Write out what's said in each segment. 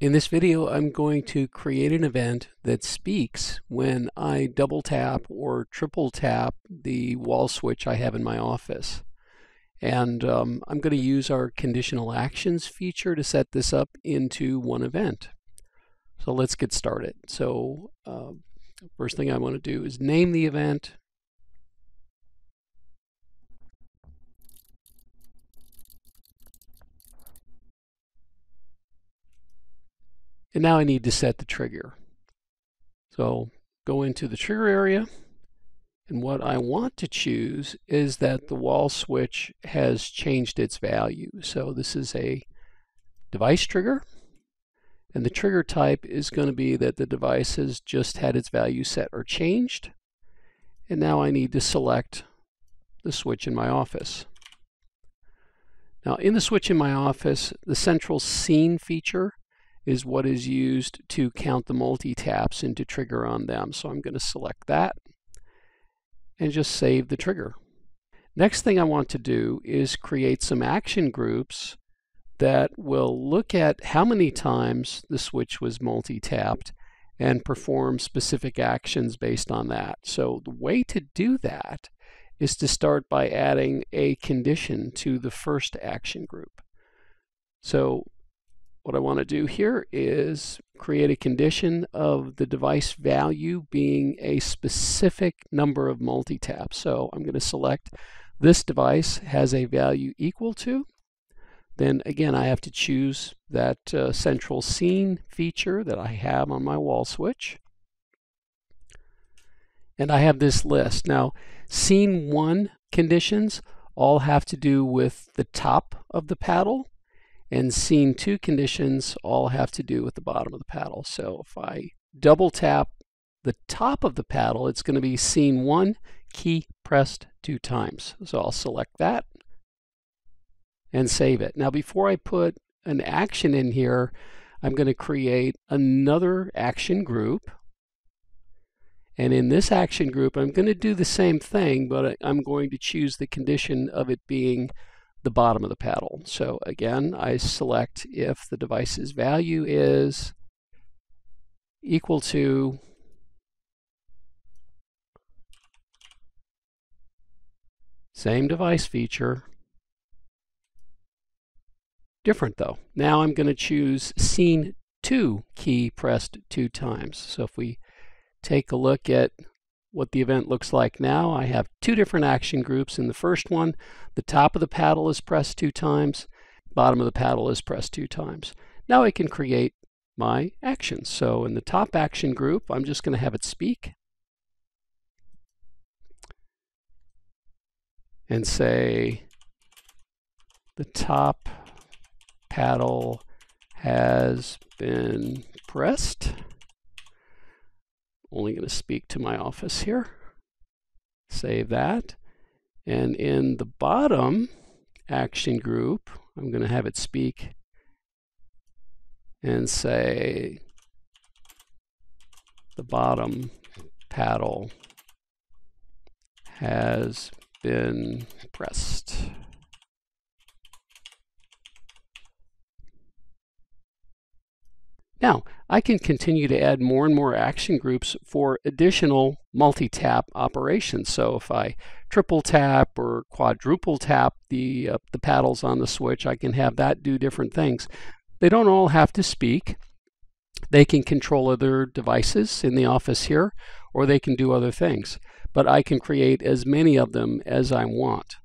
In this video, I'm going to create an event that speaks when I double tap or triple tap the wall switch I have in my office. And I'm going to use our conditional actions feature to set this up into one event. So let's get started. So first thing I want to do is name the event. And now I need to set the trigger. So go into the trigger area, and what I want to choose is that the wall switch has changed its value. So this is a device trigger, and the trigger type is going to be that the device has just had its value set or changed. And now I need to select the switch in my office. Now in the switch in my office, the central scene feature is what is used to count the multi-taps and to trigger on them. So I'm going to select that and just save the trigger. Next thing I want to do is create some action groups that will look at how many times the switch was multi-tapped and perform specific actions based on that. So the way to do that is to start by adding a condition to the first action group. So what I want to do here is create a condition of the device value being a specific number of multi-taps. So I'm going to select this device has a value equal to. Then again, I have to choose that central scene feature that I have on my wall switch. And I have this list. Now, scene 1 conditions all have to do with the top of the paddle. And scene 2 conditions all have to do with the bottom of the paddle. So if I double tap the top of the paddle, it's going to be scene 1, key pressed 2 times. So I'll select that and save it. Now before I put an action in here, I'm going to create another action group. And in this action group, I'm going to do the same thing, but I'm going to choose the condition of it being the bottom of the paddle. So again, I select if the device's value is equal to same device feature, different though. Now I'm going to choose scene 2 key pressed 2 times. So if we take a look at what the event looks like now, I have 2 different action groups. In the first one, the top of the paddle is pressed 2 times, bottom of the paddle is pressed 2 times. Now I can create my actions. So in the top action group, I'm just going to have it speak and say the top paddle has been pressed. Only going to speak to my office here. Save that. And in the bottom action group, I'm going to have it speak and say the bottom paddle has been pressed. Now, I can continue to add more and more action groups for additional multi-tap operations. So if I triple tap or quadruple tap the paddles on the switch, I can have that do different things. They don't all have to speak. They can control other devices in the office here, or they can do other things. But I can create as many of them as I want.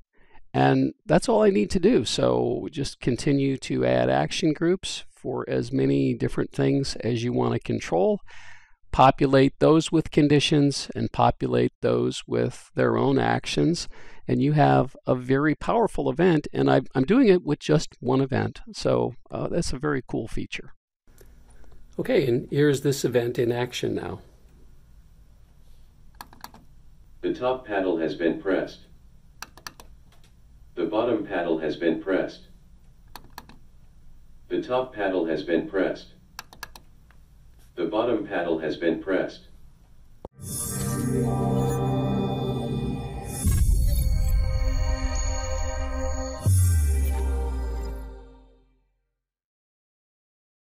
And that's all I need to do. So just continue to add action groups for as many different things as you want to control. Populate those with conditions and populate those with their own actions. And you have a very powerful event. And I'm doing it with just one event. So that's a very cool feature. Okay, and here's this event in action now. The top paddle has been pressed. The bottom paddle has been pressed. The top paddle has been pressed. The bottom paddle has been pressed.